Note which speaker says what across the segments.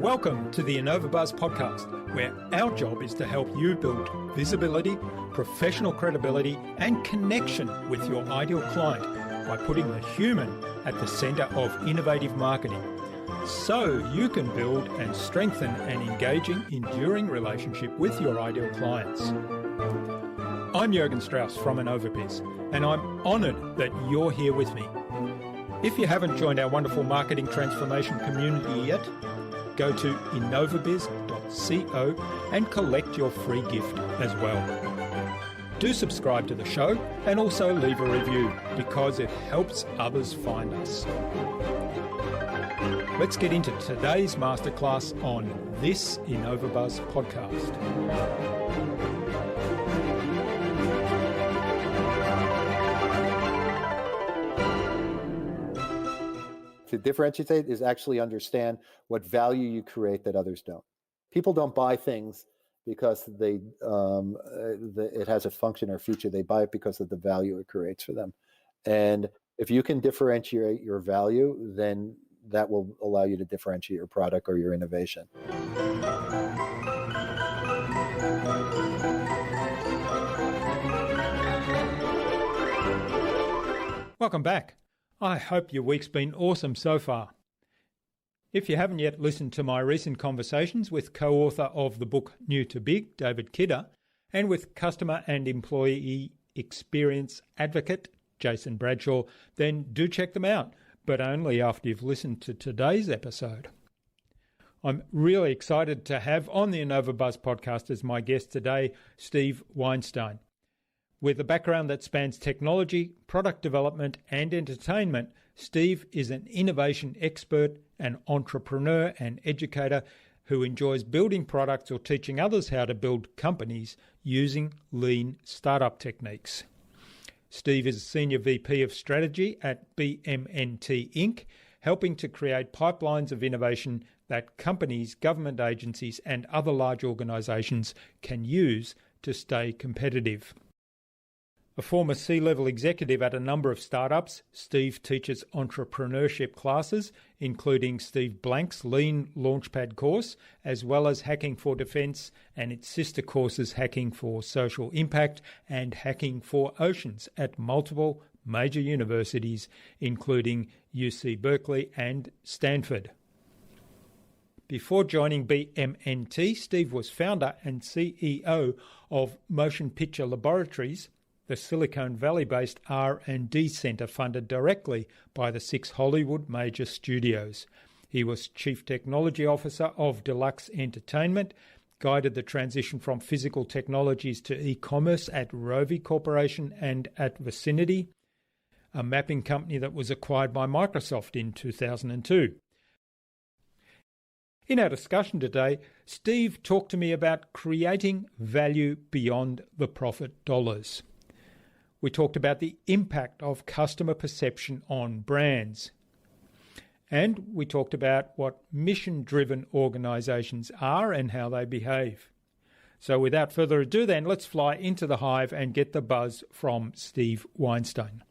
Speaker 1: Welcome to the InnovaBuzz podcast, where our job is to help you build visibility, professional credibility, and connection with your ideal client by putting the human at the center of innovative marketing, so you can build and strengthen an engaging, enduring relationship with your ideal clients. I'm Jürgen Strauss from InnovaBuzz, and I'm honored that you're here with me. If you haven't joined our wonderful marketing transformation community yet, go to innovabiz.co and collect your free gift as well. Do subscribe to the show and also leave a review because it helps others find us. Let's get into today's masterclass on this InnovaBuzz podcast.
Speaker 2: To differentiate is actually understand what value you create that others don't. People don't buy things because it has a function or feature. They buy it because of the value it creates for them. And if you can differentiate your value, then that will allow you to differentiate your product or your innovation.
Speaker 1: Welcome back. I hope your week's been awesome so far. If you haven't yet listened to my recent conversations with co-author of the book New to Big, David Kidder, and with customer and employee experience advocate Jason Bradshaw, then do check them out, but only after you've listened to today's episode. I'm really excited to have on the InnovaBuzz podcast as my guest today, Steve Weinstein. With a background that spans technology, product development, and entertainment, Steve is an innovation expert, an entrepreneur and educator who enjoys building products or teaching others how to build companies using lean startup techniques. Steve is a Senior VP of Strategy at BMNT Inc., helping to create pipelines of innovation that companies, government agencies, and other large organizations can use to stay competitive. A former C-level executive at a number of startups, Steve teaches entrepreneurship classes, including Steve Blank's Lean LaunchPad course, as well as Hacking for Defense and its sister courses Hacking for Social Impact and Hacking for Oceans at multiple major universities, including UC Berkeley and Stanford. Before joining BMNT, Steve was founder and CEO of Motion Picture Laboratories, the Silicon Valley-based R&D center funded directly by the 6 Hollywood major studios. He was Chief Technology Officer of Deluxe Entertainment, guided the transition from physical technologies to e-commerce at Rovi Corporation and at Vicinity, a mapping company that was acquired by Microsoft in 2002. In our discussion today, Steve talked to me about creating value beyond the profit dollars. We talked about the impact of customer perception on brands. And we talked about what mission-driven organizations are and how they behave. So without further ado then, let's fly into the hive and get the buzz from Steve Weinstein.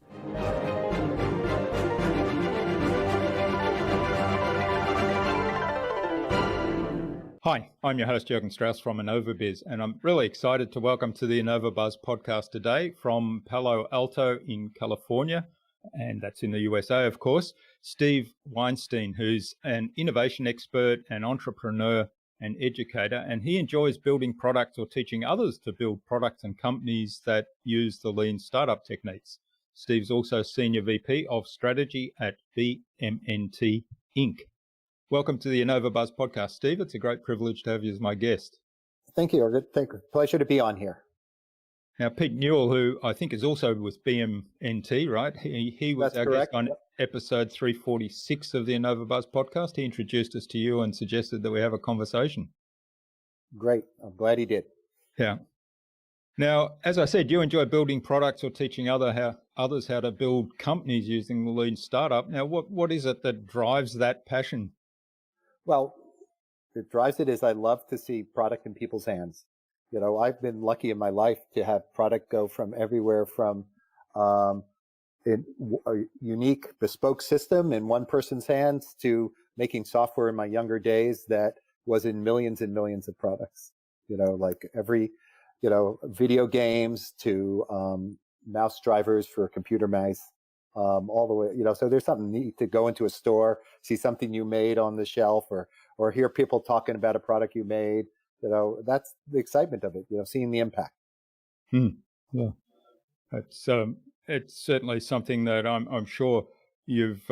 Speaker 1: Hi, I'm your host Jürgen Strauss from InnovaBuzz, and I'm really excited to welcome to the InnovaBuzz podcast today from Palo Alto in California, and that's in the USA, of course, Steve Weinstein, who's an innovation expert, an entrepreneur and educator, and he enjoys building products or teaching others to build products and companies that use the lean startup techniques. Steve's also Senior VP of Strategy at BMNT Inc. Welcome to the InnovaBuzz podcast, Steve. It's a great privilege to have you as my guest.
Speaker 2: Thank you, Jürgen. Pleasure to be on here.
Speaker 1: Now, Pete Newell, who I think is also with BMNT, right? He was
Speaker 2: That's
Speaker 1: our
Speaker 2: correct.
Speaker 1: guest on episode 346 of the InnovaBuzz podcast. He introduced us to you and suggested that we have a conversation.
Speaker 2: Great. I'm glad he did.
Speaker 1: Yeah. Now, as I said, you enjoy building products or teaching others how to build companies using the lean startup. Now, what is it that drives that passion?
Speaker 2: Well, what drives it is I love to see product in people's hands. I've been lucky in my life to have product go from everywhere from um, a unique bespoke system in one person's hands to making software in my younger days that was in millions and millions of products, like every, video games to mouse drivers for a computer mouse, all the way, so there's something neat to go into a store, see something you made on the shelf, or hear people talking about a product you made. That's the excitement of it, seeing the impact.
Speaker 1: Yeah, it's certainly something that I'm sure you've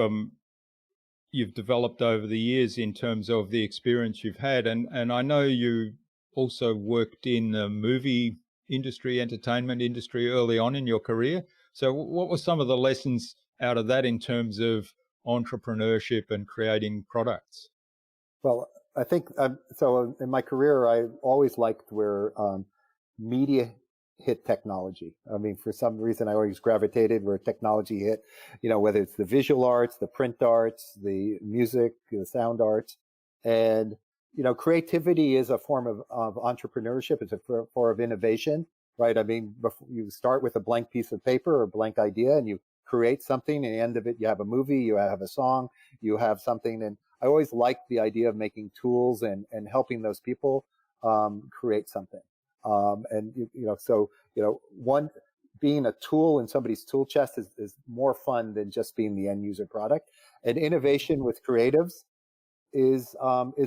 Speaker 1: developed over the years in terms of the experience you've had, and I know you also worked in the movie industry, entertainment industry early on in your career. So what were some of the lessons out of that in terms of entrepreneurship and creating products?
Speaker 2: Well, I think so. In my career, I always liked where media hit technology. I mean, for some reason, I always gravitated where technology hit. Whether it's the visual arts, the print arts, the music, the sound arts, and creativity is a form of entrepreneurship. It's a form of innovation, right? I mean, you start with a blank piece of paper or a blank idea, and you create something. And at the end of it, you have a movie, you have a song, you have something. And I always liked the idea of making tools and helping those people create something. One being a tool in somebody's tool chest is more fun than just being the end user product. And innovation with creatives is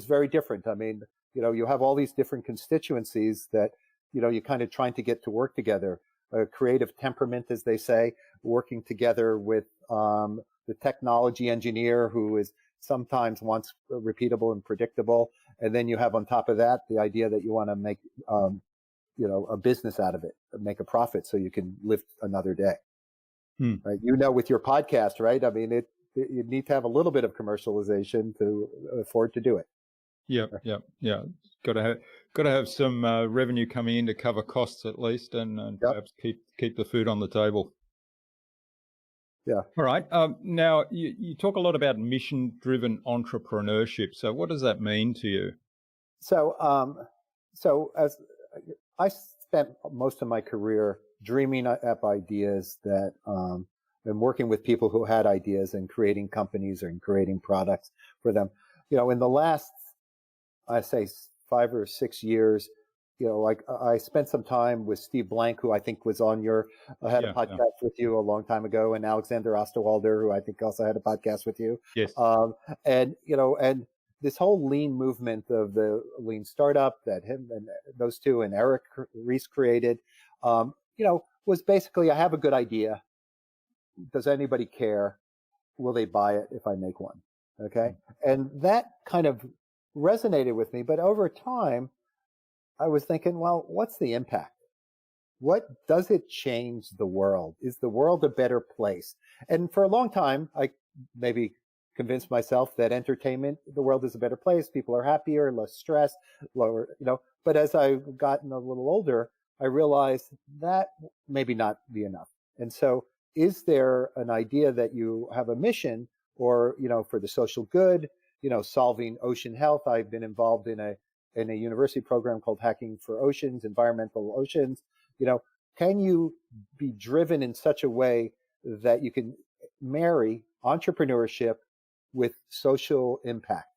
Speaker 2: very different. I mean, you have all these different constituencies that you're kind of trying to get to work together. A creative temperament, as they say, working together with the technology engineer who is sometimes wants repeatable and predictable. And then you have on top of that the idea that you want to make a business out of it, make a profit so you can live another day. Right? With your podcast, right? I mean, you need to have a little bit of commercialization to afford to do it.
Speaker 1: Yeah. Got to have some revenue coming in to cover costs at least, and perhaps keep the food on the table.
Speaker 2: Yeah.
Speaker 1: All right. Now you talk a lot about mission-driven entrepreneurship. So what does that mean to you?
Speaker 2: So as I spent most of my career dreaming up ideas that, and working with people who had ideas and creating companies and creating products for them. In the last, I say 5 or 6 years, like I spent some time with Steve Blank, who I think was on I had a podcast with you a long time ago, and Alexander Osterwalder, who I think also had a podcast with you.
Speaker 1: Yes.
Speaker 2: And this whole lean movement of the lean startup that him and those two and Eric Ries created, was basically, I have a good idea. Does anybody care? Will they buy it if I make one? Okay. And that kind of resonated with me. But over time, I was thinking, well, what's the impact? What does it change the world? Is the world a better place? And for a long time, I maybe convinced myself that entertainment, the world is a better place. People are happier, less stressed, lower, but as I've gotten a little older, I realized that maybe not be enough. And so is there an idea that you have a mission or, for the social good, solving ocean health? I've been involved in a university program called Hacking for Oceans, Environmental Oceans. Can you be driven in such a way that you can marry entrepreneurship with social impact,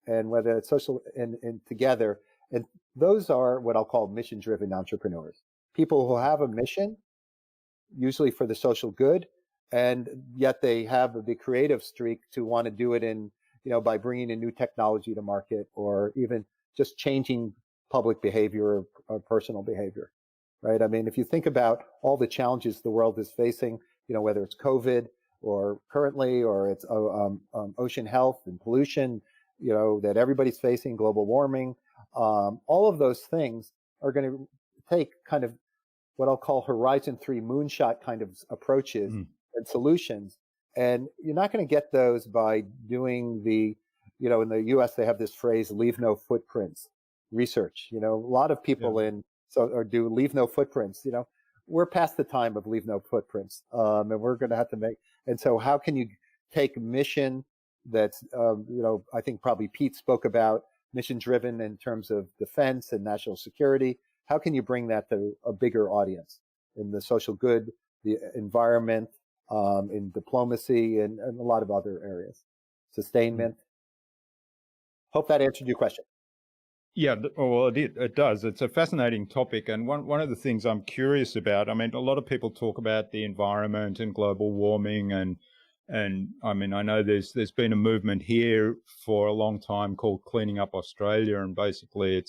Speaker 2: and whether it's social and together? And those are what I'll call mission-driven entrepreneurs. People who have a mission, usually for the social good, and yet they have the creative streak to want to do it in, by bringing in new technology to market, or even just changing public behavior or personal behavior, right? I mean, if you think about all the challenges the world is facing, whether it's COVID or currently, or it's ocean health and pollution, that everybody's facing, global warming, all of those things are going to take kind of what I'll call Horizon 3 moonshot kind of approaches and solutions. And you're not going to get those by doing in the US, they have this phrase, leave no footprints research. A lot of people do leave no footprints. We're past the time of leave no footprints. And we're going to have to and so how can you take mission that's, I think probably Pete spoke about mission driven in terms of defense and national security. how can you bring that to a bigger audience in the social good, the environment, in diplomacy, and a lot of other areas, sustainment. Hope that answered your question.
Speaker 1: Yeah, well, it does. It's a fascinating topic. And one of the things I'm curious about, I mean, a lot of people talk about the environment and global warming. And I mean, I know there's been a movement here for a long time called Cleaning Up Australia. And basically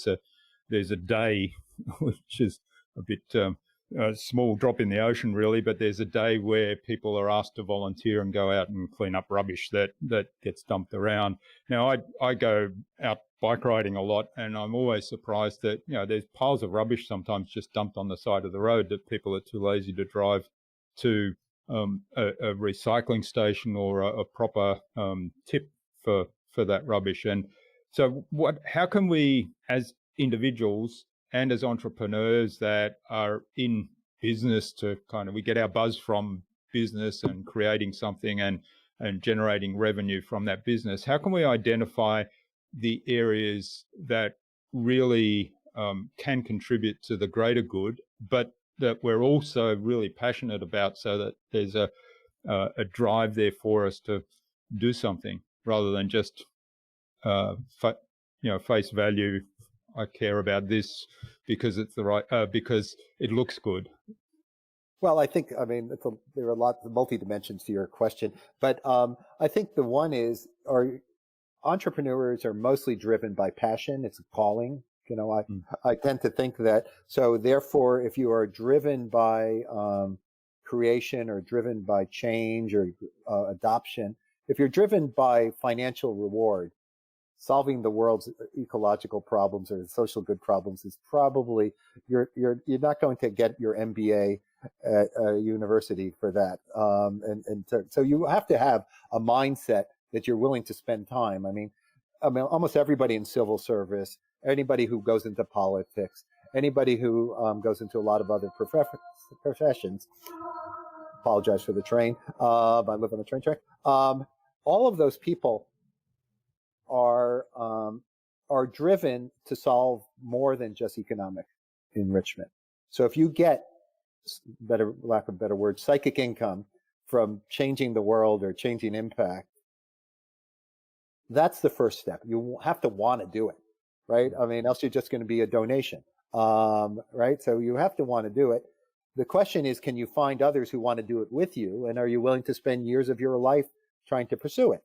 Speaker 1: there's a day, which is a bit a small drop in the ocean, really, but there's a day where people are asked to volunteer and go out and clean up rubbish that gets dumped around. Now, I go out bike riding a lot, and I'm always surprised that, there's piles of rubbish sometimes just dumped on the side of the road that people are too lazy to drive to a recycling station or a proper tip for that rubbish. And so how can we, as individuals and as entrepreneurs that are in business, we get our buzz from business and creating something and generating revenue from that business, how can we identify the areas that really can contribute to the greater good, but that we're also really passionate about, so that there's a drive there for us to do something rather than just face value. I care about this because it's the right, because it looks good.
Speaker 2: Well, I think, there are a lot of multi-dimensions to your question, but I think the one is, entrepreneurs are mostly driven by passion. It's a calling. I tend to think that. So therefore, if you are driven by creation or driven by change or adoption, if you're driven by financial reward, solving the world's ecological problems or social good problems is probably, you're not going to get your MBA at a university for that. So you have to have a mindset that you're willing to spend time. I mean, almost everybody in civil service, anybody who goes into politics, anybody who goes into a lot of other professions. Apologize for the train. I live on a train track. All of those people are driven to solve more than just economic enrichment. So if you get, lack of a better word, psychic income from changing the world or changing impact, that's the first step. You have to want to do it, right? I mean, else you're just going to be a donation, right? So you have to want to do it. The question is, can you find others who want to do it with you? And are you willing to spend years of your life trying to pursue it?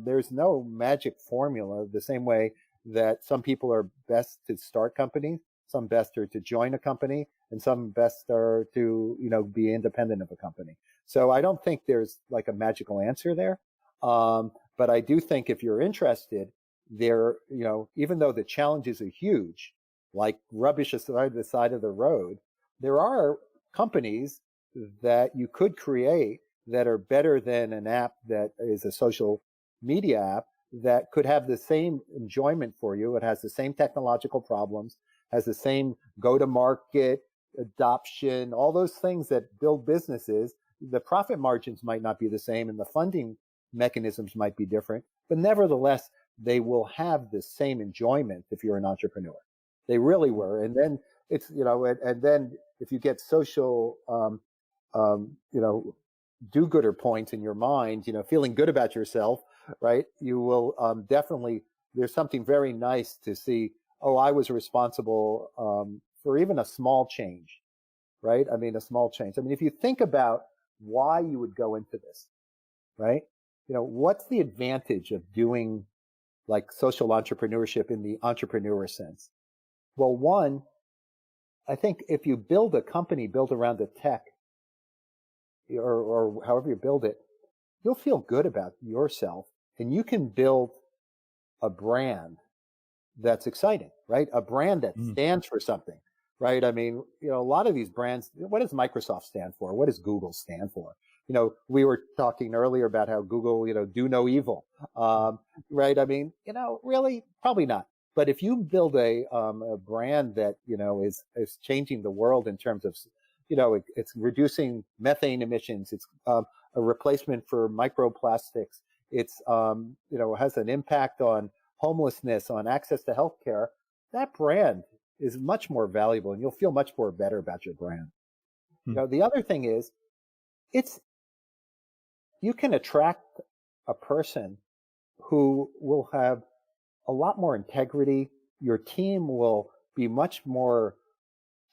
Speaker 2: There's no magic formula, the same way that some people are best to start companies, some best are to join a company, and some best are to, be independent of a company. So I don't think there's like a magical answer there. But I do think if you're interested, even though the challenges are huge, like rubbish aside the side of the road, there are companies that you could create that are better than an app that is a social media app that could have the same enjoyment for you. It has the same technological problems, has the same go-to-market, adoption, all those things that build businesses. The profit margins might not be the same and the funding mechanisms might be different, but nevertheless, they will have the same enjoyment if you're an entrepreneur. They really were. And then it's, and then if you get social, do-gooder points in your mind, feeling good about yourself, right? You will definitely, there's something very nice to see, oh, I was responsible for even a small change, right? I mean, a small change. I mean, if you think about why you would go into this, right? What's the advantage of doing like social entrepreneurship in the entrepreneur sense? Well, one, I think if you build a company built around the tech or however you build it, you'll feel good about yourself and you can build a brand that's exciting, right? A brand that stands for something, right? I mean, a lot of these brands, what does Microsoft stand for? What does Google stand for? We were talking earlier about how Google, do no evil, right? I mean, really, probably not. But if you build a brand that, is changing the world in terms of, it's reducing methane emissions, it's a replacement for microplastics, it's, has an impact on homelessness, on access to healthcare, that brand is much more valuable, and you'll feel much more better about your brand. The other thing is, you can attract a person who will have a lot more integrity. Your team will be much more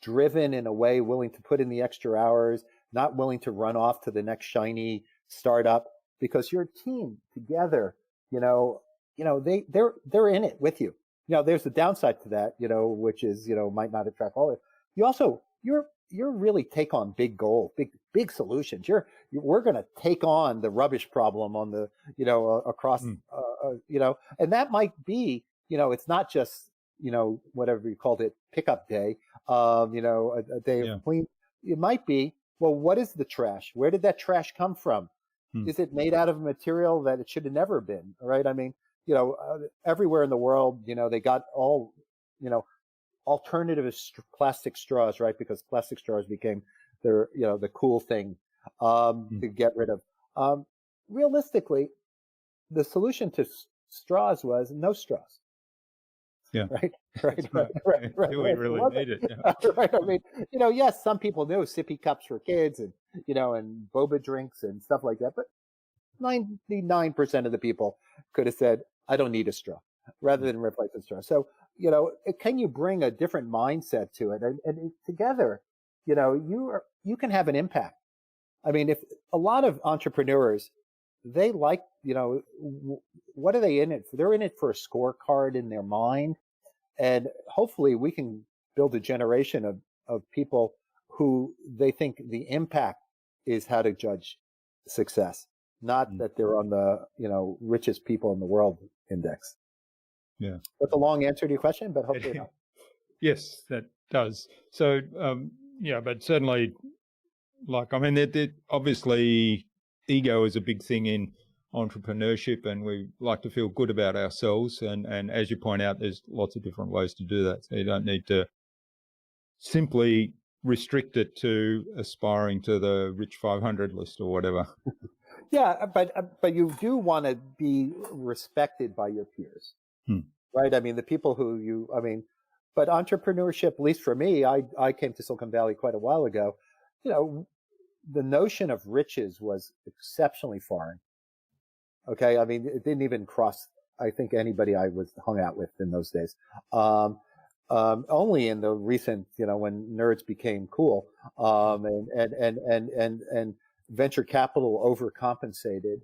Speaker 2: driven in a way, willing to put in the extra hours, not willing to run off to the next shiny startup, because your team together, they're in it with you. There's a downside to that, which is, might not attract all of it. You also, you're really take on big goals, big solutions. We're going to take on the rubbish problem on the, across, and that might be, it's not just, whatever you called it, pickup day, a day of clean. It might be, well, what is the trash? Where did that trash come from? Is it made out of a material that it should have never been? Right? I mean, everywhere in the world, they got all, alternative plastic straws, right? Because plastic straws became the cool thing to get rid of. Realistically, the solution to straws was no straws.
Speaker 1: Yeah.
Speaker 2: Right.
Speaker 1: Do we really need it? Yeah.
Speaker 2: Right. I mean, yes, some people knew sippy cups for kids and, and boba drinks and stuff like that. But 99% of the people could have said, I don't need a straw, rather than replace the straw. So, can you bring a different mindset to it? And together, you can have an impact. I mean, if a lot of entrepreneurs, they like, what are they in it for? They're in it for a scorecard in their mind. And hopefully we can build a generation of people who they think the impact is how to judge success, not that they're on the, richest people in the world index.
Speaker 1: Yeah.
Speaker 2: That's a long answer to your question, but hopefully not.
Speaker 1: Yes, that does. So, but certainly, obviously ego is a big thing in entrepreneurship, and we like to feel good about ourselves. And as you point out, there's lots of different ways to do that. So you don't need to simply restrict it to aspiring to the Rich 500 list or whatever.
Speaker 2: Yeah, but you do want to be respected by your peers, right? I mean, the people who but entrepreneurship, at least for me, I came to Silicon Valley quite a while ago. The notion of riches was exceptionally foreign. Okay, I mean, it didn't even cross, I think, anybody I was hung out with in those days. Only in the recent, when nerds became cool, and venture capital overcompensated,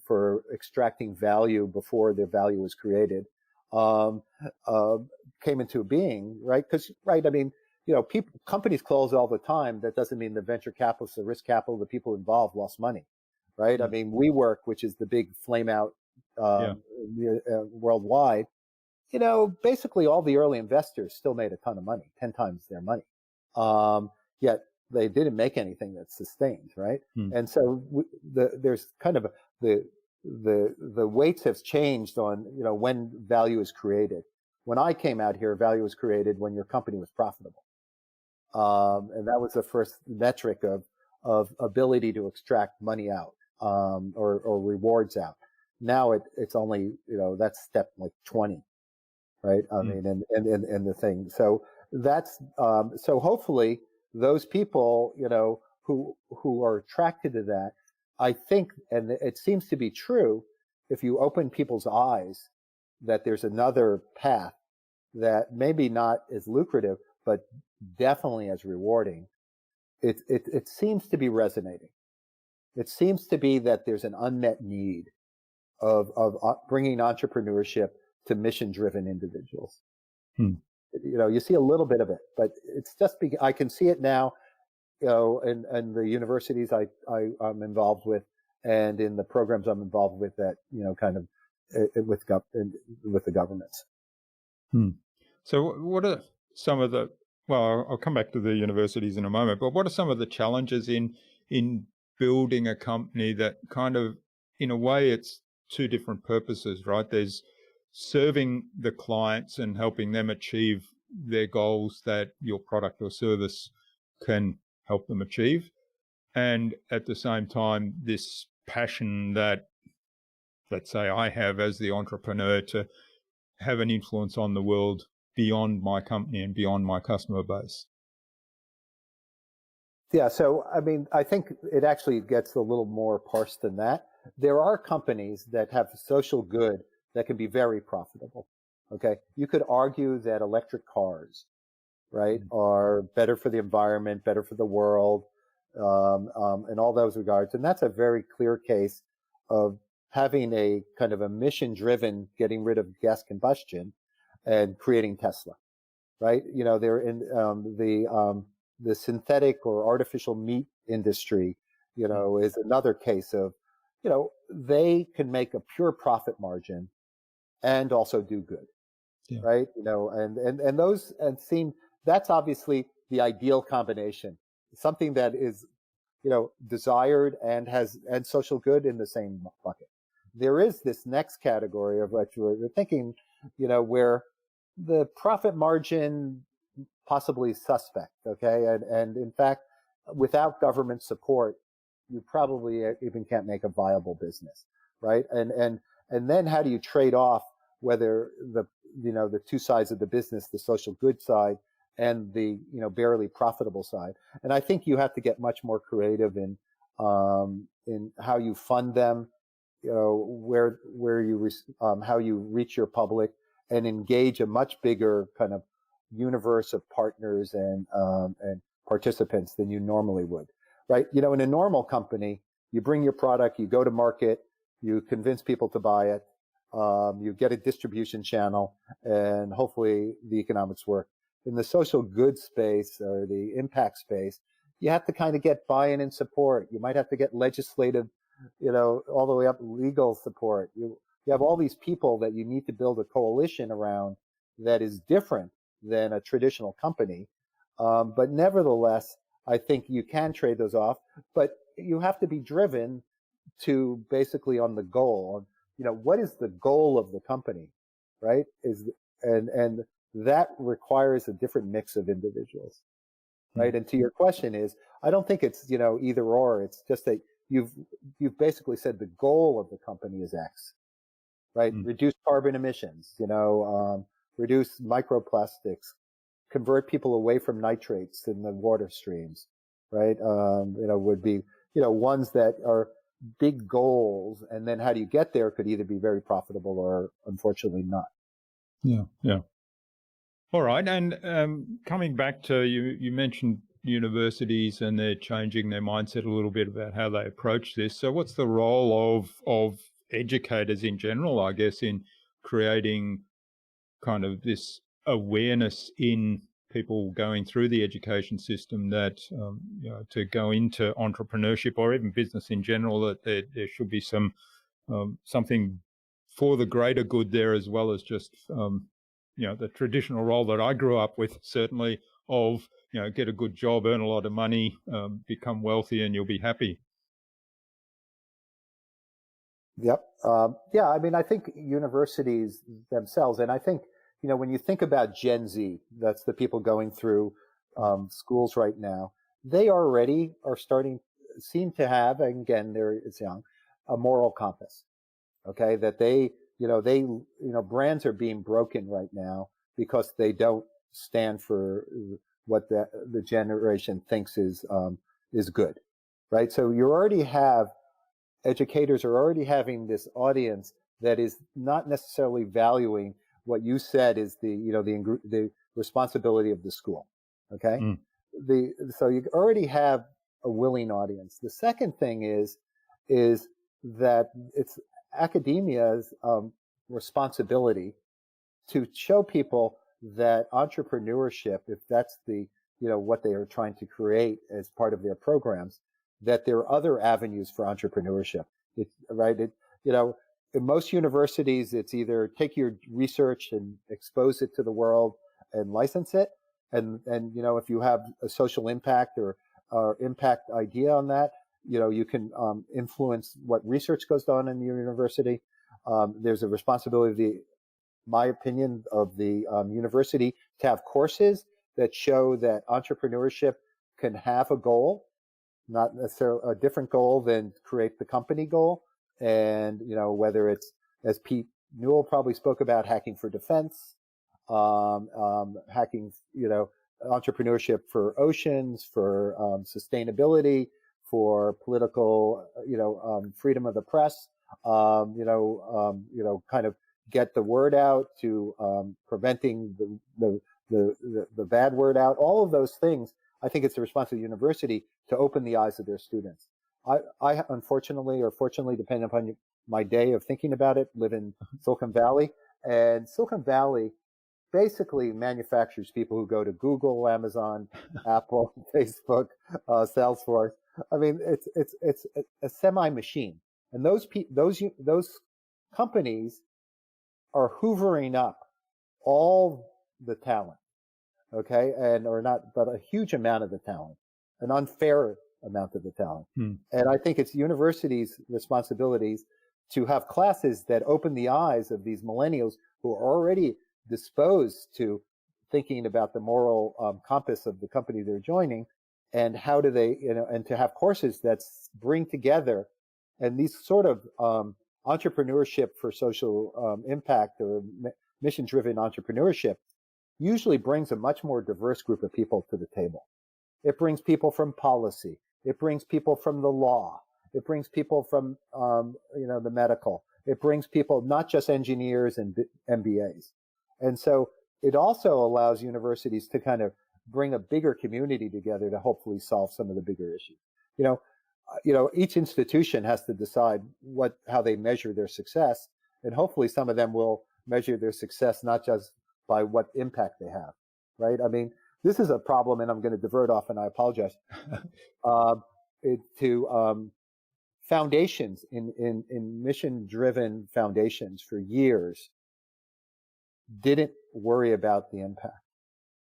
Speaker 2: for extracting value before the value was created, came into being, right? Because, right, I mean, companies close all the time. That doesn't mean the venture capitalists, the risk capital, the people involved lost money, right? I mean, WeWork, which is the big flame out worldwide, basically all the early investors still made a ton of money, 10 times their money. Yet they didn't make anything that sustained, right? And so there's kind of the weights have changed on, when value is created. When I came out here, value was created when your company was profitable. And that was the first metric of ability to extract money out, or rewards out. Now it's only, that's step like 20, right? I mean, and the thing. So that's, so hopefully those people, who are attracted to that, I think, and it seems to be true, if you open people's eyes that there's another path that maybe not as lucrative, but definitely as rewarding, it seems to be resonating. It seems to be that there's an unmet need of bringing entrepreneurship to mission-driven individuals. You see a little bit of it, but it's just I can see it now, in the universities I'm involved with, and in the programs I'm involved with that, kind of with the governments.
Speaker 1: So what are some of the, well, I'll come back to the universities in a moment, but what are some of the challenges in building a company that kind of, in a way, it's two different purposes, right? There's serving the clients and helping them achieve their goals that your product or service can help them achieve. And at the same time, this passion that, let's say, I have as the entrepreneur to have an influence on the world beyond my company and beyond my customer base?
Speaker 2: Yeah, so I mean, I think it actually gets a little more parsed than that. There are companies that have social good that can be very profitable. Okay, you could argue that electric cars, right, are better for the environment, better for the world, in all those regards, and that's a very clear case of having a kind of emission-driven, getting rid of gas combustion, and creating Tesla, right? You know, they're in the synthetic or artificial meat industry, you know, is another case of, you know, they can make a pure profit margin and also do good, right? You know, and those and seem that's obviously the ideal combination, something that is, you know, desired and has and social good in the same bucket. There is this next category of what you're thinking, you know, where the profit margin possibly suspect, okay? And in fact, without government support, you probably even can't make a viable business, right? And then how do you trade off whether the, you know, the two sides of the business, the social good side and the, you know, barely profitable side? And I think you have to get much more creative in how you fund them, you know, where you how you reach your public and engage a much bigger kind of universe of partners and participants than you normally would, right? You know, in a normal company, you bring your product, you go to market, you convince people to buy it, you get a distribution channel, and hopefully the economics work. In the social good space or the impact space, you have to kind of get buy-in and support. You might have to get legislative, you know, all the way up legal support. You have all these people that you need to build a coalition around that is different than a traditional company. But nevertheless, I think you can trade those off, but you have to be driven to basically on the goal. You know, what is the goal of the company, right? And that requires a different mix of individuals, right? And to your question is, I don't think it's, you know, either or. It's just that you've basically said the goal of the company is X, right? Reduce carbon emissions, you know, reduce microplastics, convert people away from nitrates in the water streams, right? You know, would be, you know, ones that are big goals. And then how do you get there could either be very profitable or unfortunately not.
Speaker 1: Yeah, yeah. All right. And coming back to you mentioned universities and they're changing their mindset a little bit about how they approach this. So what's the role of educators in general, I guess, in creating kind of this awareness in people going through the education system that, you know, to go into entrepreneurship or even business in general, that there should be some something for the greater good there, as well as just, you know, the traditional role that I grew up with, certainly, of, you know, get a good job, earn a lot of money, become wealthy, and you'll be happy.
Speaker 2: Yep. Yeah, I mean, I think universities themselves, and I think, you know, when you think about Gen Z, that's the people going through schools right now, they already are seem to have, and again, it's young, a moral compass. Okay, that they, brands are being broken right now because they don't stand for what the generation thinks is good, right? So you already have educators are already having this audience that is not necessarily valuing what you said is the responsibility of the school. Okay, so you already have a willing audience. The second thing is that it's academia's responsibility to show people that entrepreneurship, if that's what they are trying to create as part of their programs, that there are other avenues for entrepreneurship. In most universities, it's either take your research and expose it to the world and license it. And if you have a social impact or impact idea on that, you can influence what research goes on in your university. There's a responsibility, my opinion, of the university to have courses that show that entrepreneurship can have a goal, not necessarily a different goal than create the company goal. And, whether it's, as Pete Newell probably spoke about, hacking for defense, hacking, entrepreneurship for oceans, for sustainability, for political, freedom of the press, kind of get the word out, to preventing the bad word out. All of those things, I think it's the responsibility of the university to open the eyes of their students. I unfortunately, or fortunately, depending upon my day of thinking about it, live in Silicon Valley, and Silicon Valley basically manufactures people who go to Google, Amazon, Apple, Facebook, Salesforce. I mean, it's a semi-machine, and those companies are hoovering up all the talent, okay, or not, but a huge amount of the talent, an unfair amount of the talent. And I think it's universities' responsibilities to have classes that open the eyes of these millennials who are already disposed to thinking about the moral compass of the company they're joining, and how do they, and to have courses that bring together, and these sort of entrepreneurship for social impact, or mission-driven entrepreneurship, usually brings a much more diverse group of people to the table. It brings people from policy. It brings people from the law. It brings people from, the medical. It brings people, not just engineers and MBAs. And so it also allows universities to kind of bring a bigger community together to hopefully solve some of the bigger issues. Each institution has to decide how they measure their success, and hopefully some of them will measure their success not just by what impact they have, right? I mean, this is a problem, and I'm going to divert off, and I apologize, to foundations in mission-driven foundations for years didn't worry about the impact.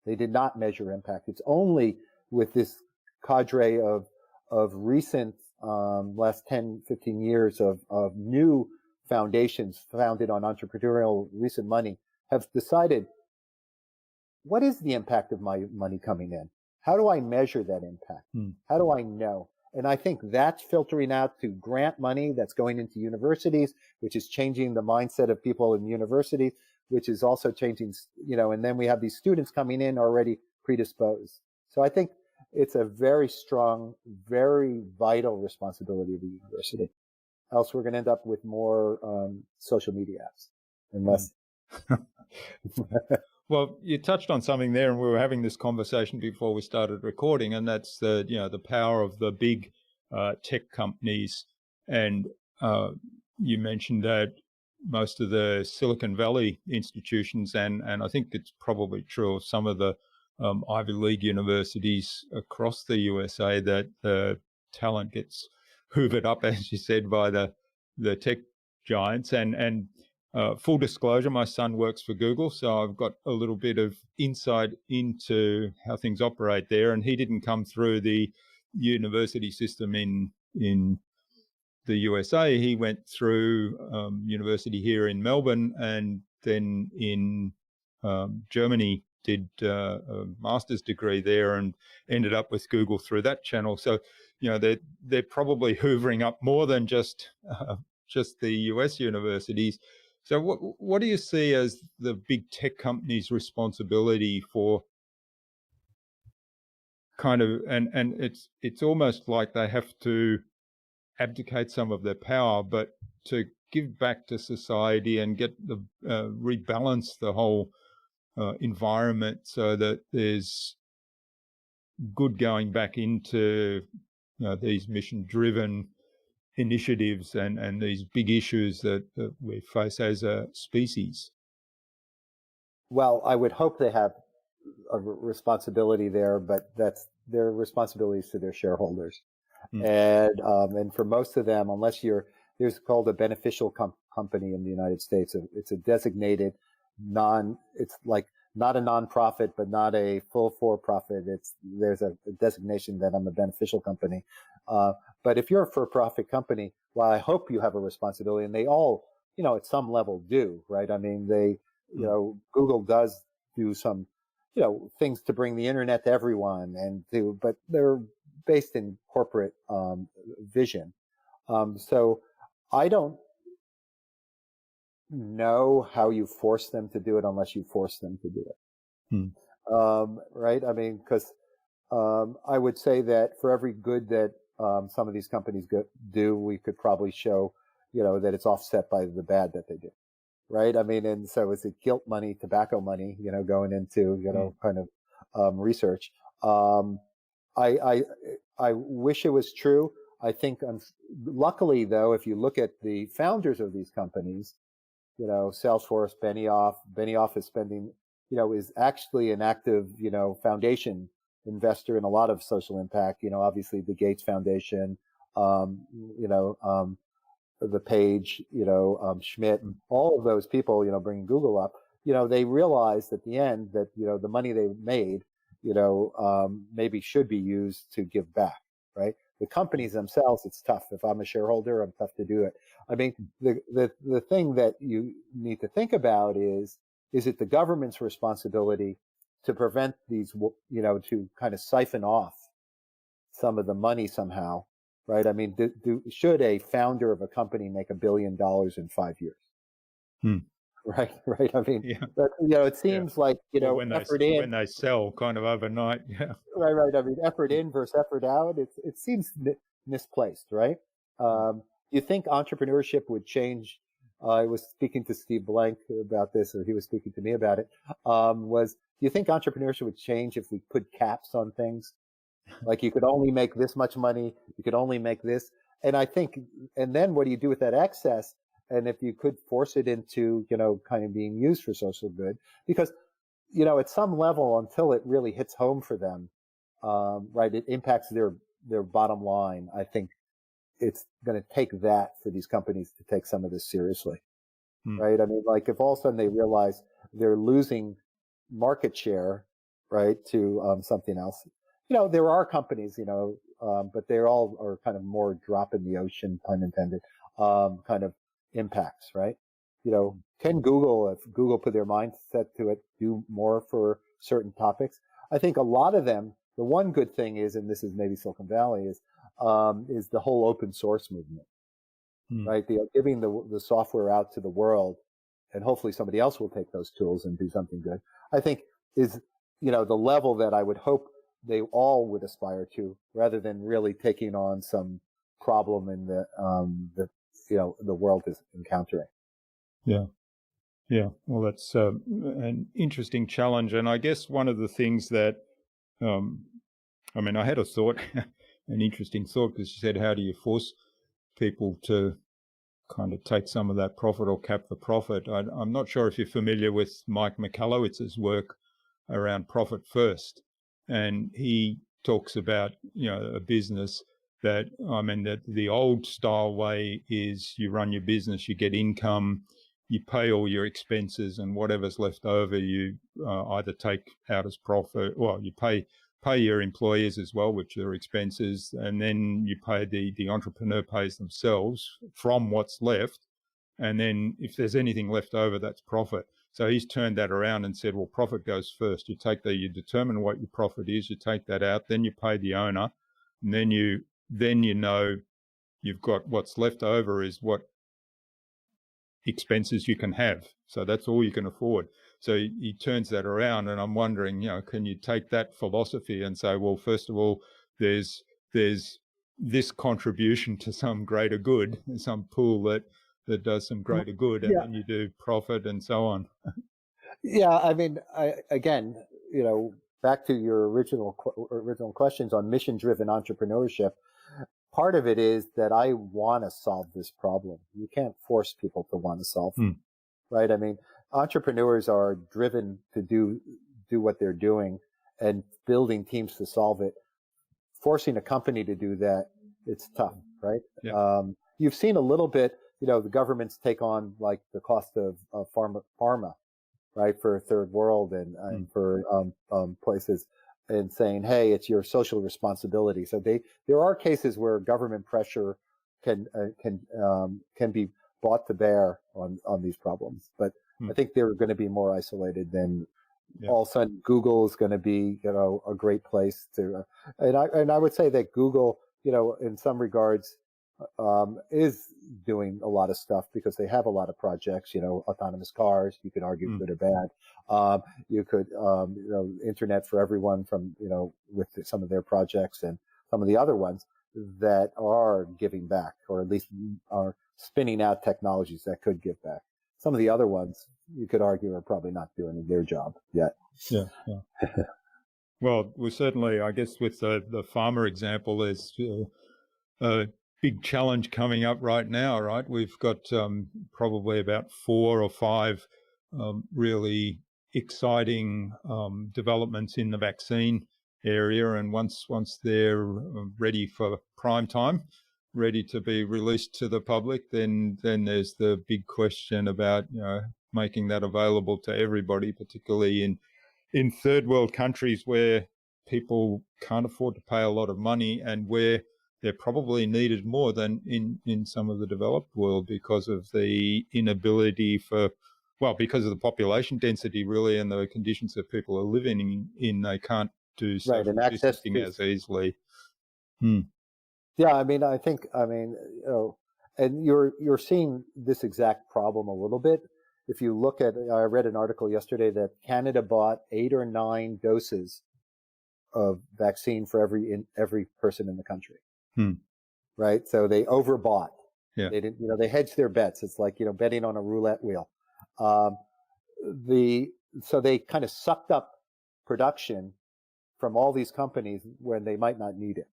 Speaker 2: They did not measure impact. It's only with this cadre of recent last 10, 15 years of new foundations founded on entrepreneurial recent money have decided, what is the impact of my money coming in? How do I measure that impact? How do I know? And I think that's filtering out to grant money that's going into universities, which is changing the mindset of people in universities, which is also changing, and then we have these students coming in already predisposed. So I think it's a very strong, very vital responsibility of the university. Else we're going to end up with more social media apps, unless.
Speaker 1: Well, you touched on something there, and we were having this conversation before we started recording, and that's the power of the big tech companies. And you mentioned that most of the Silicon Valley institutions, and I think it's probably true of some of the Ivy League universities across the USA, that the talent gets hoovered up, as you said, by the tech giants. And full disclosure, my son works for Google, so I've got a little bit of insight into how things operate there. And he didn't come through the university system in the USA. He went through university here in Melbourne, and then in Germany did a master's degree there, and ended up with Google through that channel. So, they're probably hoovering up more than just the US universities. So what do you see as the big tech companies' responsibility for kind of, and it's almost like they have to abdicate some of their power, but to give back to society and get the rebalance the whole environment, so that there's good going back into these mission-driven initiatives and these big issues that we face as a species?
Speaker 2: Well, I would hope they have a responsibility there, but that's their responsibilities to their shareholders. And for most of them, unless there's called a beneficial company in the United States. It's a designated it's like not a nonprofit, but not a full for-profit. There's a designation that I'm a beneficial company. But if you're a for-profit company, well, I hope you have a responsibility, and they all, at some level do, right? I mean, Google does do some, things to bring the internet to everyone, but they're based in corporate vision. So I don't know how you force them to do it unless you force them to do it. Right? I mean, because I would say that for every good that some of these companies do, we could probably show, that it's offset by the bad that they do. Right? I mean, and so is it guilt money, tobacco money, going into, kind of research. I wish it was true. I think, luckily, though, if you look at the founders of these companies, Salesforce, Benioff is spending, is actually an active, foundation investor in a lot of social impact. Obviously the Gates Foundation, the Page, Schmidt, all of those people, bringing Google up, they realized at the end that, the money they made, maybe should be used to give back, right? The companies themselves, it's tough. If I'm a shareholder, I'm tough to do it. I mean, the thing that you need to think about is it the government's responsibility to prevent these, to kind of siphon off some of the money somehow, right? I mean, should a founder of a company make $1 billion in 5 years? Right. I mean, it seems like,
Speaker 1: when
Speaker 2: effort in.
Speaker 1: When they sell kind of overnight. Yeah.
Speaker 2: Right. I mean, effort in versus effort out. It seems misplaced, right? You think entrepreneurship would change? I was speaking to Steve Blank about this, or he was speaking to me about it. Do you think entrepreneurship would change if we put caps on things? Like you could only make this much money, you could only make this. And I think, and then what do you do with that excess? And if you could force it into, kind of being used for social good, because, at some level, until it really hits home for them, right, it impacts their bottom line. I think it's going to take that for these companies to take some of this seriously, right? I mean, like if all of a sudden they realize they're losing market share, right, to something else. There are companies, but they all are kind of more drop in the ocean, pun intended, kind of impacts, right? Can Google, if Google put their mindset to it, do more for certain topics? I think a lot of them, the one good thing is, and this is maybe Silicon Valley, is the whole open source movement, right? Giving the software out to the world, and hopefully somebody else will take those tools and do something good. I think is, the level that I would hope they all would aspire to, rather than really taking on some problem in the world is encountering.
Speaker 1: Yeah. Well, that's an interesting challenge, and I guess one of the things that, I had a thought, an interesting thought, because you said, how do you force people to kind of take some of that profit or cap the profit? I'm not sure if you're familiar with Mike McAllowitz's work around profit first. And he talks about, a business that, that the old style way is you run your business, you get income, you pay all your expenses, and whatever's left over, you either take out as profit, well, you pay your employees as well, which are expenses, and then you pay the entrepreneur pays themselves from what's left. And then if there's anything left over, that's profit. So he's turned that around and said, well, profit goes first. You determine what your profit is, you take that out, then you pay the owner, and then you you've got what's left over is what expenses you can have. So that's all you can afford. So he turns that around, and I'm wondering, can you take that philosophy and say, well, first of all, there's this contribution to some greater good, some pool that does some greater good, and then you do profit and so on.
Speaker 2: Yeah, I mean, again, back to your original questions on mission-driven entrepreneurship. Part of it is that I want to solve this problem. You can't force people to want to solve it, right? I mean, entrepreneurs are driven to do what they're doing and building teams to solve it. Forcing a company to do that, it's tough, right?
Speaker 1: Yeah.
Speaker 2: You've seen a little bit, the governments take on like the cost of pharma, right, for third world and for places, and saying, hey, it's your social responsibility. So there are cases where government pressure can be brought to bear on these problems, but I think they're going to be more isolated than all of a sudden Google is going to be a great place to. And I would say that Google, in some regards, is doing a lot of stuff because they have a lot of projects, autonomous cars, you could argue good or bad. You could, internet for everyone from, with some of their projects, and some of the other ones that are giving back, or at least are spinning out technologies that could give back. Some of the other ones you could argue are probably not doing their job yet.
Speaker 1: Yeah. Well, we certainly, I guess, with the farmer example, there's a big challenge coming up right now, right? We've got probably about 4 or 5 really exciting developments in the vaccine area, and once they're ready for prime time, ready to be released to the public, then there's the big question about making that available to everybody, particularly in third world countries where people can't afford to pay a lot of money, and where they're probably needed more than in some of the developed world because of the inability because of the population density, really, and the conditions that people are living in. They can't do social distancing as easily.
Speaker 2: Yeah, I think, and you're seeing this exact problem a little bit. If you look at, I read an article yesterday that Canada bought 8 or 9 doses of vaccine for every person in the country. Right? So they overbought.
Speaker 1: Yeah.
Speaker 2: They didn't, they hedged their bets. It's like, betting on a roulette wheel. So they kind of sucked up production from all these companies when they might not need it.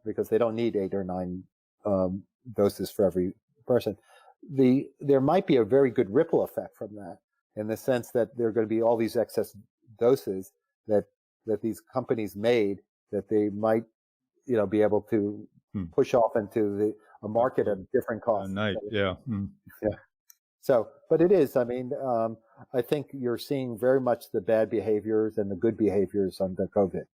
Speaker 2: Because they don't need 8 or 9 doses for every person. There might be a very good ripple effect from that, in the sense that there are going to be all these excess doses that these companies made, that they might, be able to push off into a market at different costs.
Speaker 1: Yeah.
Speaker 2: So, but it is, I think you're seeing very much the bad behaviors and the good behaviors under COVID.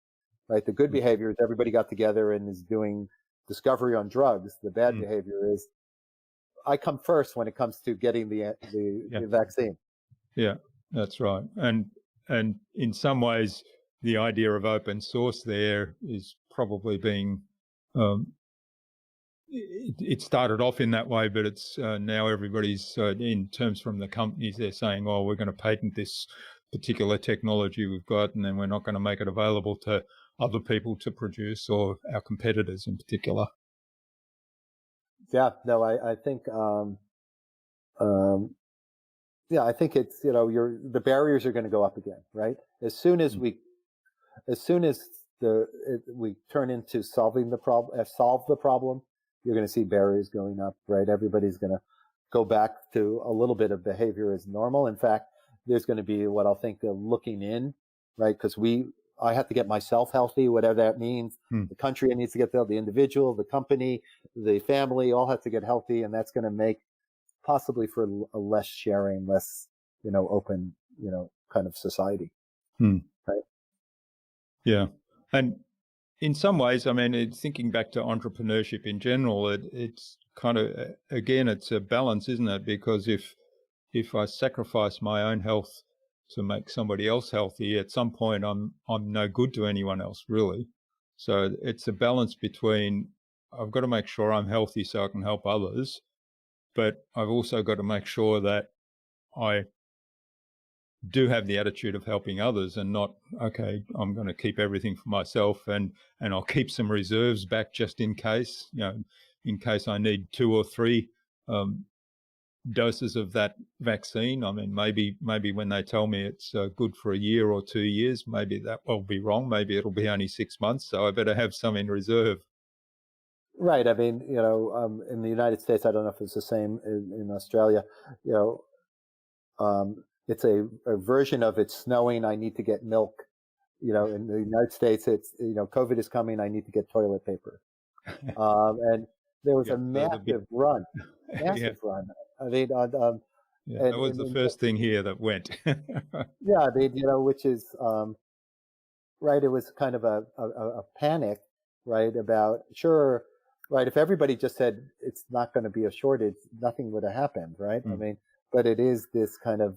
Speaker 2: Right, the good behavior is everybody got together and is doing discovery on drugs. The bad behavior is I come first when it comes to getting the vaccine.
Speaker 1: Yeah, that's right. And in some ways, the idea of open source there is probably being it started off in that way, but it's now everybody's in terms from the companies, they're saying, "Oh, we're going to patent this particular technology we've got, and then we're not going to make it available to other people to produce, or our competitors in particular."
Speaker 2: Yeah, no, I think, I think it's, the barriers are going to go up again, right? As soon as we turn into solve the problem, you're going to see barriers going up, right? Everybody's going to go back to a little bit of behavior as normal. In fact, there's going to be what I'll think of looking in, right? Because I have to get myself healthy, whatever that means. The country needs to get healthy, the individual, the company, the family, all have to get healthy. And that's going to make possibly for a less sharing, less, open, kind of society. Right?
Speaker 1: Yeah. And in some ways, thinking back to entrepreneurship in general, it's kind of, again, it's a balance, isn't it? Because if I sacrifice my own health to make somebody else healthy, at some point I'm no good to anyone else, really. So it's a balance between, I've got to make sure I'm healthy so I can help others, but I've also got to make sure that I do have the attitude of helping others, and not, okay, I'm going to keep everything for myself, and I'll keep some reserves back just in case, in case I need 2 or 3 doses of that vaccine. Maybe when they tell me it's good for a year or 2 years, maybe that will be wrong. Maybe it'll be only 6 months. So I better have some in reserve.
Speaker 2: Right. In the United States, I don't know if it's the same in Australia, it's a version of it's snowing, I need to get milk. In the United States, it's, COVID is coming, I need to get toilet paper. And there was a massive run. That
Speaker 1: was the first thing here that went.
Speaker 2: Yeah, which is, right, it was kind of a panic, right, about, sure, right, if everybody just said it's not going to be a shortage, nothing would have happened, right? But it is this kind of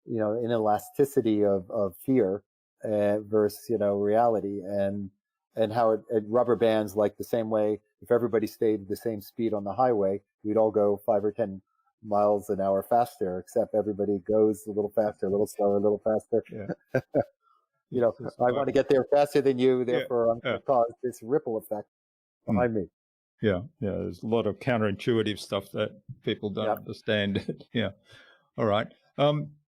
Speaker 2: inelasticity of fear versus, reality. And and how it rubber bands, like the same way if everybody stayed the same speed on the highway, we'd all go 5 or 10 miles an hour faster, except everybody goes a little faster, a little slower, a little faster.
Speaker 1: Yeah.
Speaker 2: You know, I want to get there faster than you, therefore I'm going to cause this ripple effect behind me.
Speaker 1: Yeah, there's a lot of counterintuitive stuff that people don't understand. Yeah. All right.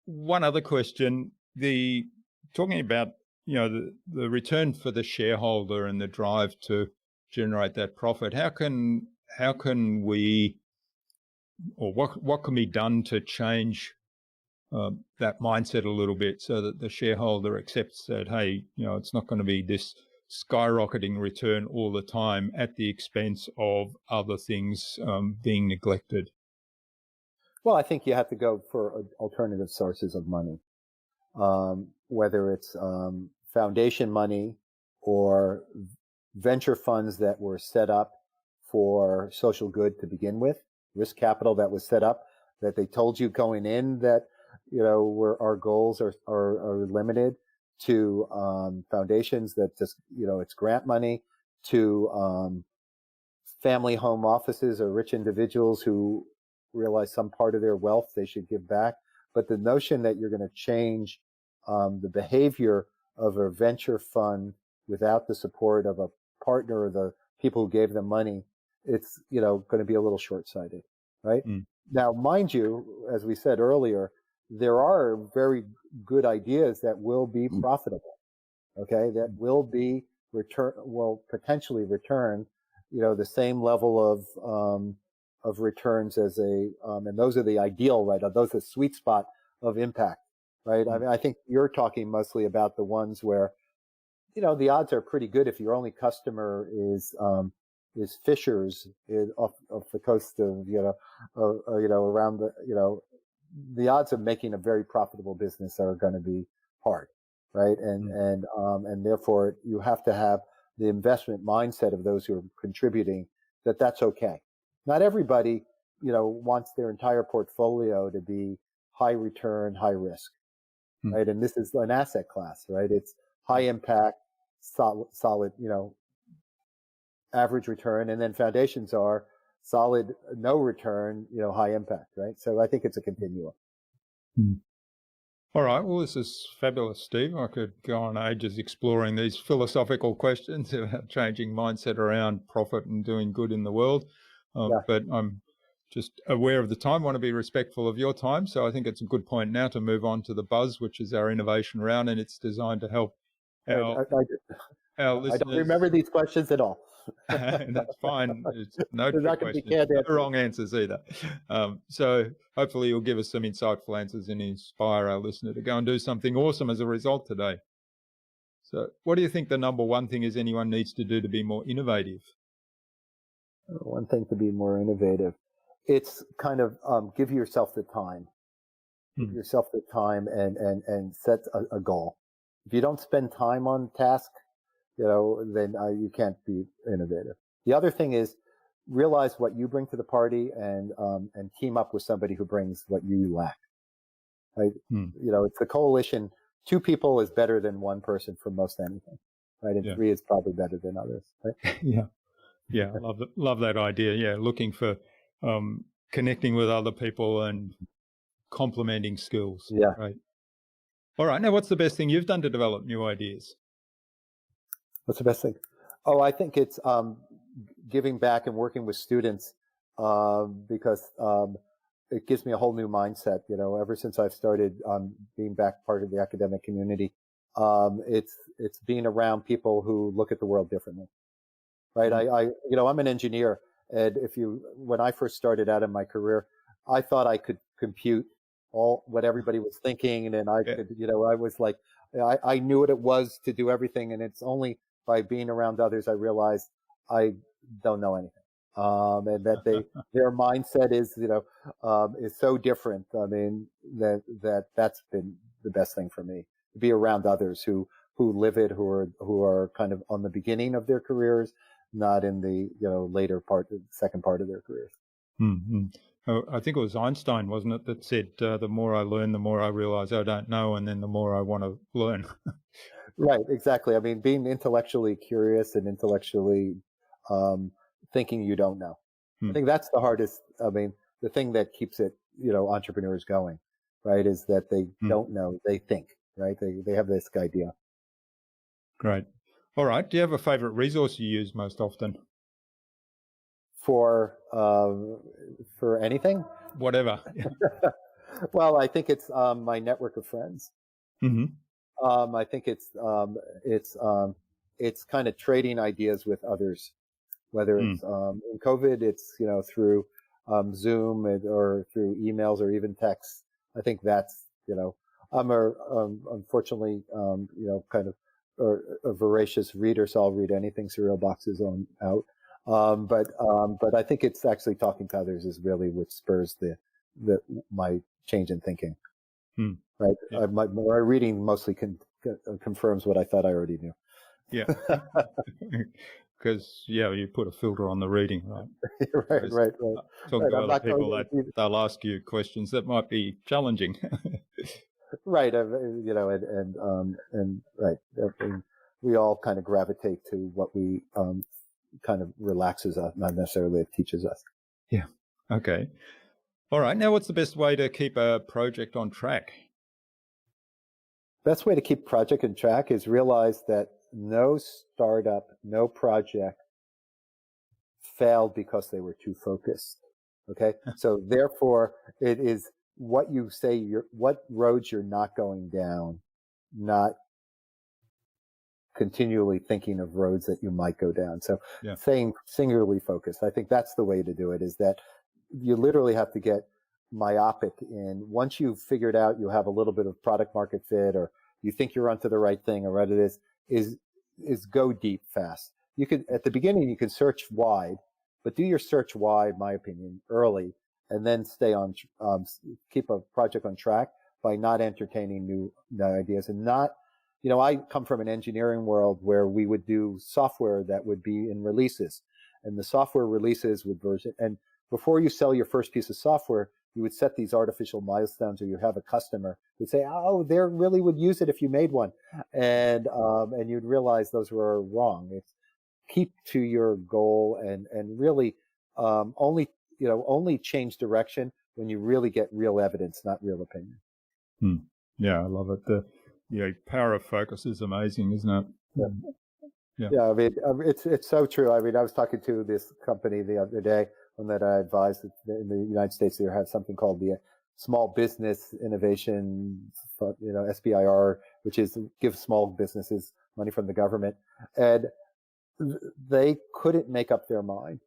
Speaker 1: One other question, talking about, the return for the shareholder and the drive to generate that profit, how can we, or what can be done to change that mindset a little bit so that the shareholder accepts that, hey, it's not going to be this skyrocketing return all the time at the expense of other things being neglected?
Speaker 2: Well, I think you have to go for alternative sources of money, whether it's foundation money or venture funds that were set up for social good to begin with, risk capital that was set up, that they told you going in that, where our goals are limited, to foundations that just, it's grant money, to family home offices or rich individuals who realize some part of their wealth they should give back. But the notion that you're going to change the behavior of a venture fund without the support of a partner or the people who gave them money, it's, going to be a little short-sighted, right? Now, mind you, as we said earlier, there are very good ideas that will be profitable, okay, that will potentially return, the same level of returns as and those are the ideal, right? Those are the sweet spot of impact, right? I mean, I think you're talking mostly about the ones where, the odds are pretty good if your only customer is fishers off the coast of, around the odds of making a very profitable business are going to be hard, right? And therefore you have to have the investment mindset of those who are contributing, that's okay. Not everybody, wants their entire portfolio to be high return, high risk, right? And this is an asset class, right? It's high impact, solid, average return, and then foundations are solid, no return, high impact, right? So I think it's a continuum.
Speaker 1: All right. Well, this is fabulous, Steve. I could go on ages exploring these philosophical questions about changing mindset around profit and doing good in the world. But I'm just aware of the time, want to be respectful of your time. So I think it's a good point now to move on to the Buzz, which is our innovation round, and it's designed to help our listeners.
Speaker 2: I don't remember these questions at all.
Speaker 1: That's fine. It's no trick questions, no wrong answers either. So hopefully you'll give us some insightful answers and inspire our listener to go and do something awesome as a result today. So what do you think the number one thing is anyone needs to do to be more innovative?
Speaker 2: One thing to be more innovative, it's kind of give yourself the time. Give yourself the time and set a goal. If you don't spend time on task, then you can't be innovative. The other thing is realize what you bring to the party and team up with somebody who brings what you lack. Right? It's a coalition. 2 people is better than 1 person for most anything, right? And 3 is probably better than others, right?
Speaker 1: Yeah, love that idea. Yeah, looking for connecting with other people and complementing skills.
Speaker 2: Yeah.
Speaker 1: Right. All right. Now, what's the best thing you've done to develop new ideas?
Speaker 2: What's the best thing? Oh, I think it's giving back and working with students because it gives me a whole new mindset. Ever since I've started being back part of the academic community, it's being around people who look at the world differently. Right. I'm an engineer, and when I first started out in my career, I thought I could compute what everybody was thinking, and I could, I was like, I knew what it was to do everything, and it's only by being around others I realized I don't know anything, and that their mindset is, is so different. I mean, that's been the best thing for me, to be around others who live it, who are kind of on the beginning of their careers, not in the later part, the second part of their careers.
Speaker 1: Mm-hmm. Oh, I think it was Weinstein, wasn't it, that said, the more I learn, the more I realize I don't know, and then the more I want to learn.
Speaker 2: Right, exactly. I mean, being intellectually curious and intellectually thinking you don't know. I
Speaker 1: Hmm.
Speaker 2: think that's the hardest. I mean, the thing that keeps it, entrepreneurs going, right, is that they
Speaker 1: Hmm.
Speaker 2: don't know, they think, right? They have this idea.
Speaker 1: Great. All right. Do you have a favorite resource you use most often?
Speaker 2: For anything.
Speaker 1: Whatever.
Speaker 2: Well, I think it's my network of friends.
Speaker 1: Hmm.
Speaker 2: I think it's kind of trading ideas with others, whether
Speaker 1: Hmm.
Speaker 2: it's in COVID, it's through Zoom or through emails or even texts. I think that's I'm unfortunately kind of a voracious reader, so I'll read anything cereal boxes on out. But I think it's actually talking to others is really what spurs the my change in thinking.
Speaker 1: Hmm.
Speaker 2: Right,
Speaker 1: Yeah.
Speaker 2: my reading mostly confirms what I thought I already knew.
Speaker 1: Yeah. Because, you put a filter on the reading, right?
Speaker 2: right.
Speaker 1: Talk
Speaker 2: Right.
Speaker 1: to
Speaker 2: I'm
Speaker 1: other
Speaker 2: not
Speaker 1: people
Speaker 2: going
Speaker 1: that they'll ask you questions that might be challenging.
Speaker 2: right, and right. And we all kind of gravitate to what we kind of relaxes us, not necessarily it teaches us.
Speaker 1: Yeah. Okay. All right. Now, what's the best way to keep a project on track?
Speaker 2: Best way to keep project on track is realize that no startup, no project failed because they were too focused. Okay. So therefore it is what you say what roads you're not going down, not continually thinking of roads that you might go down. So saying singularly focused, I think that's the way to do it, is that you literally have to get myopic in. Once you've figured out you have a little bit of product market fit, or you think you're onto the right thing, or what it is go deep fast. You could, at the beginning, you can search wide, but do your search wide, my opinion, early, and then stay on, keep a project on track by not entertaining new ideas and not, I come from an engineering world where we would do software that would be in releases, and the software releases would version. And before you sell your first piece of software, you would set these artificial milestones, or you have a customer who'd say, "Oh, they really would use it if you made one," and you'd realize those were wrong. It's keep to your goal and really only change direction when you really get real evidence, not real opinion.
Speaker 1: Yeah, I love it. The power of focus is amazing, isn't it?
Speaker 2: Yeah, I mean, it's so true. I mean, I was talking to this company the other day, one that I advised in the United States. They have something called the Small Business Innovation, SBIR, which is give small businesses money from the government, and they couldn't make up their mind.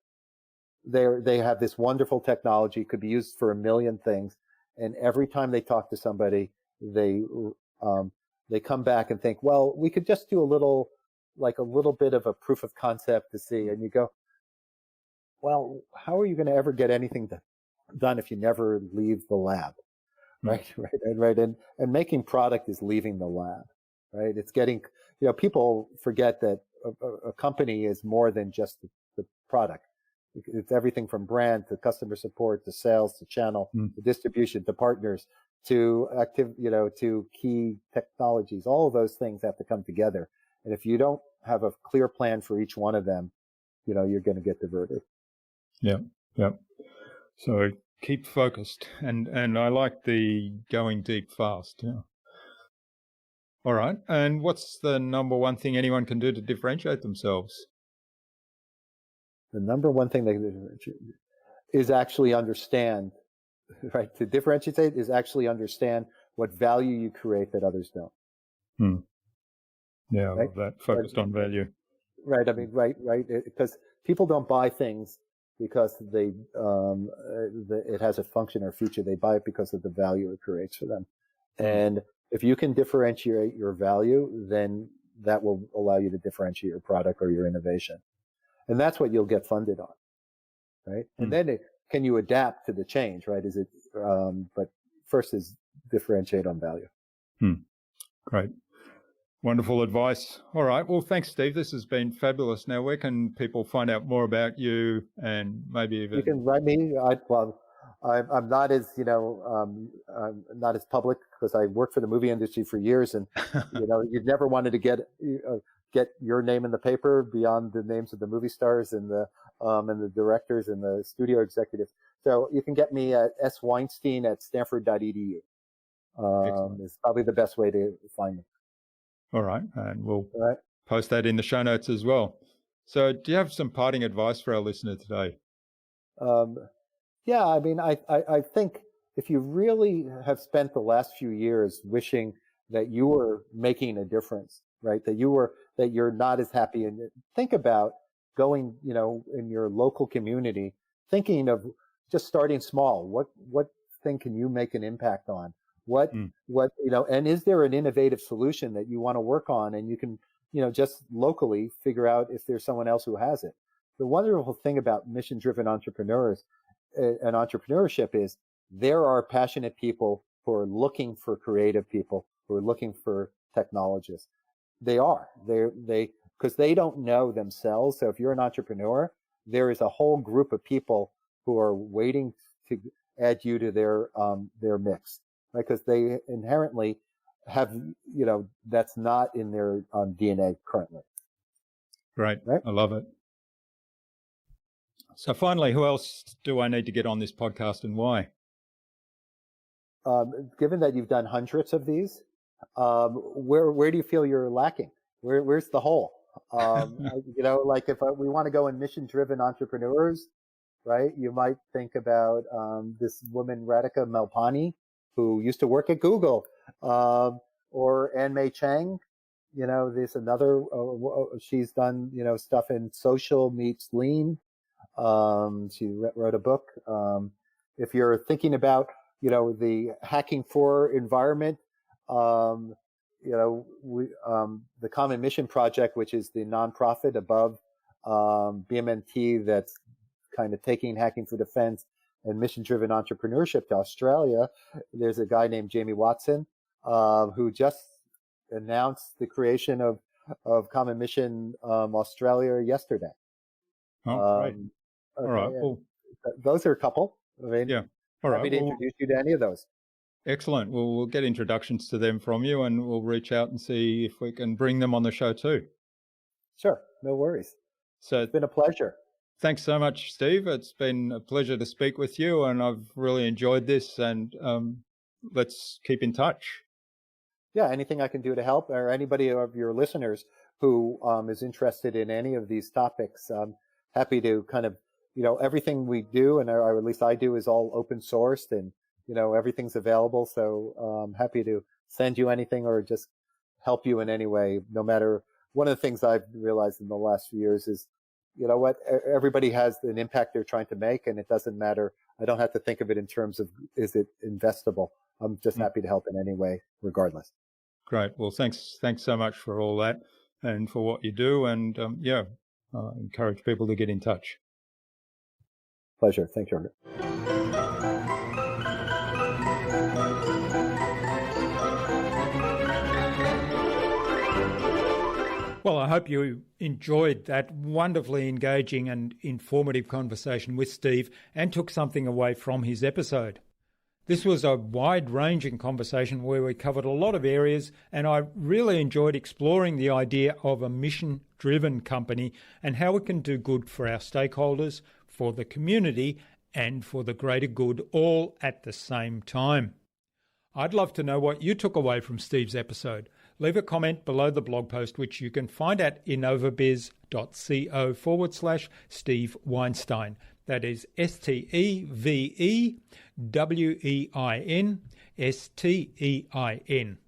Speaker 2: They have this wonderful technology, could be used for a million things, and every time they talk to somebody, they come back and think, well, we could just do a little bit of a proof of concept to see. And you go, well, how are you going to ever get anything done if you never leave the lab? Right. And making product is leaving the lab, right? It's getting, people forget that a company is more than just the product. It's everything from brand to customer support to sales to channel to distribution to partners to to key technologies. All of those things have to come together. And if you don't have a clear plan for each one of them, you're going to get diverted.
Speaker 1: Yeah. So keep focused, and I like the going deep fast. Yeah. All right. And what's the number one thing anyone can do to differentiate themselves?
Speaker 2: The number one thing they can do is actually understand, right? To differentiate is actually understand what value you create that others don't.
Speaker 1: Yeah, I love that. Focused on value.
Speaker 2: Right. I mean, right. Because people don't buy things because it has a function or feature. They buy it because of the value it creates for them. And if you can differentiate your value, then that will allow you to differentiate your product or your innovation. And that's what you'll get funded on. Right. And then can you adapt to the change? Right. But first is differentiate on value.
Speaker 1: Great. Wonderful advice. All right. Well, thanks, Steve. This has been fabulous. Now, where can people find out more about you and maybe even...
Speaker 2: You can write me. I'm not as, I'm not as public because I worked for the movie industry for years, and you've never wanted to get your name in the paper beyond the names of the movie stars and the directors and the studio executives. So you can get me at sweinstein@stanford.edu. Is probably the best way to find me.
Speaker 1: All right, and we'll post that in the show notes as well. So do you have some parting advice for our listener today?
Speaker 2: Yeah, I mean, I think if you really have spent the last few years wishing that you were making a difference, right? That you're not as happy, and think about going, in your local community, thinking of just starting small. What thing can you make an impact on? What, and is there an innovative solution that you want to work on, and you can, just locally figure out if there's someone else who has it. The wonderful thing about mission-driven entrepreneurs and entrepreneurship is there are passionate people who are looking for creative people, who are looking for technologists. Because they don't know themselves. So if you're an entrepreneur, there is a whole group of people who are waiting to add you to their mix, right? Because they inherently have, that's not in their DNA currently.
Speaker 1: Great. Right? I love it. So finally, who else do I need to get on this podcast, and why?
Speaker 2: Given that you've done hundreds of these, where do you feel you're lacking? Where's the hole? Like if we want to go in mission-driven entrepreneurs, right? You might think about this woman, Radhika Malpani, who used to work at Google, or Anmei Chang. There's another. She's done stuff in social meets lean. She wrote a book. If you're thinking about the Hacking for environment, the Common Mission Project, which is the nonprofit above BMNT that's kind of taking hacking for defense and mission-driven entrepreneurship to Australia. There's a guy named Jamie Watson who just announced the creation of Common Mission Australia yesterday.
Speaker 1: Oh, right. All right. Well,
Speaker 2: those are a couple. I mean,
Speaker 1: yeah. All right.
Speaker 2: Happy to introduce you to any of those.
Speaker 1: Excellent. Well, we'll get introductions to them from you, and we'll reach out and see if we can bring them on the show too.
Speaker 2: Sure. No worries.
Speaker 1: So
Speaker 2: it's been a pleasure.
Speaker 1: Thanks so much, Steve. It's been a pleasure to speak with you, and I've really enjoyed this, and let's keep in touch.
Speaker 2: Yeah, anything I can do to help, or anybody of your listeners who is interested in any of these topics, happy to kind of, everything we do, and or at least I do, is all open sourced, and, everything's available. So I'm happy to send you anything or just help you in any way, no matter. One of the things I've realized in the last few years is, everybody has an impact they're trying to make, and it doesn't matter. I don't have to think of it in terms of, is it investable? I'm just happy to help in any way, regardless.
Speaker 1: Great. Well, thanks so much for all that and for what you do. And encourage people to get in touch.
Speaker 2: Pleasure. Thank you.
Speaker 1: Well, I hope you enjoyed that wonderfully engaging and informative conversation with Steve and took something away from his episode. This was a wide-ranging conversation where we covered a lot of areas, and I really enjoyed exploring the idea of a mission-driven company and how it can do good for our stakeholders, for the community, and for the greater good, all at the same time. I'd love to know what you took away from Steve's episode. Leave a comment below the blog post, which you can find at innovabiz.co/Steve Weinstein. That is STEVEWEINSTEIN.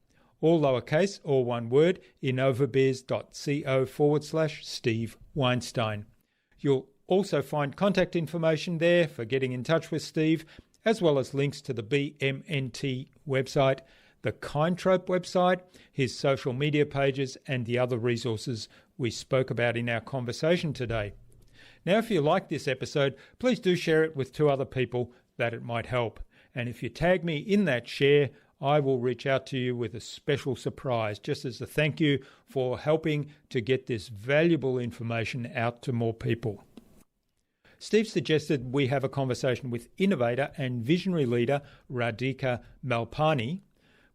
Speaker 1: All lowercase, all one word, innovabiz.co/Steve Weinstein. You'll also find contact information there for getting in touch with Steve, as well as links to the BMNT website, the Kindtrope website, his social media pages, and the other resources we spoke about in our conversation today. Now, if you like this episode, please do share it with 2 other people that it might help. And if you tag me in that share, I will reach out to you with a special surprise, just as a thank you for helping to get this valuable information out to more people. Steve suggested we have a conversation with innovator and visionary leader Radhika Malpani,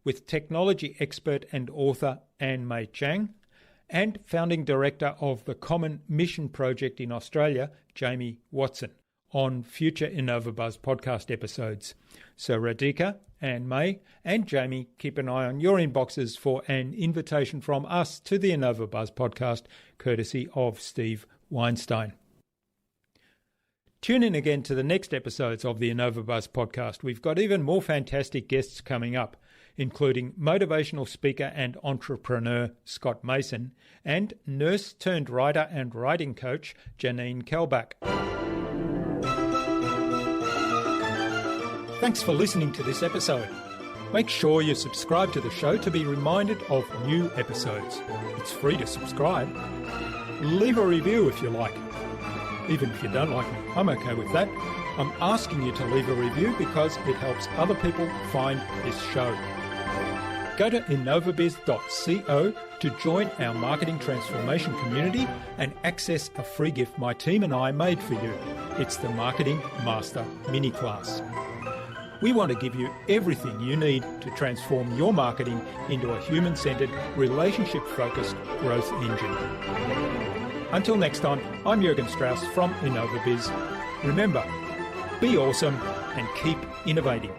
Speaker 1: with technology expert and author Anne-May Chang, and founding director of the Common Mission Project in Australia, Jamie Watson, on future InnovaBuzz podcast episodes. So Radhika, Anne-May and Jamie, keep an eye on your inboxes for an invitation from us to the InnovaBuzz podcast, courtesy of Steve Weinstein. Tune in again to the next episodes of the InnovaBuzz podcast. We've got even more fantastic guests coming up, including motivational speaker and entrepreneur Scott Mason and nurse-turned-writer and writing coach Janine Kelbach. Thanks for listening to this episode. Make sure you subscribe to the show to be reminded of new episodes. It's free to subscribe. Leave a review if you like. Even if you don't like me, I'm okay with that. I'm asking you to leave a review because it helps other people find this show. Go to innovabiz.co to join our marketing transformation community and access a free gift my team and I made for you. It's the Marketing Master Mini Class. We want to give you everything you need to transform your marketing into a human-centered, relationship-focused growth engine. Until next time, I'm Jürgen Strauss from InnovaBiz. Remember, be awesome and keep innovating.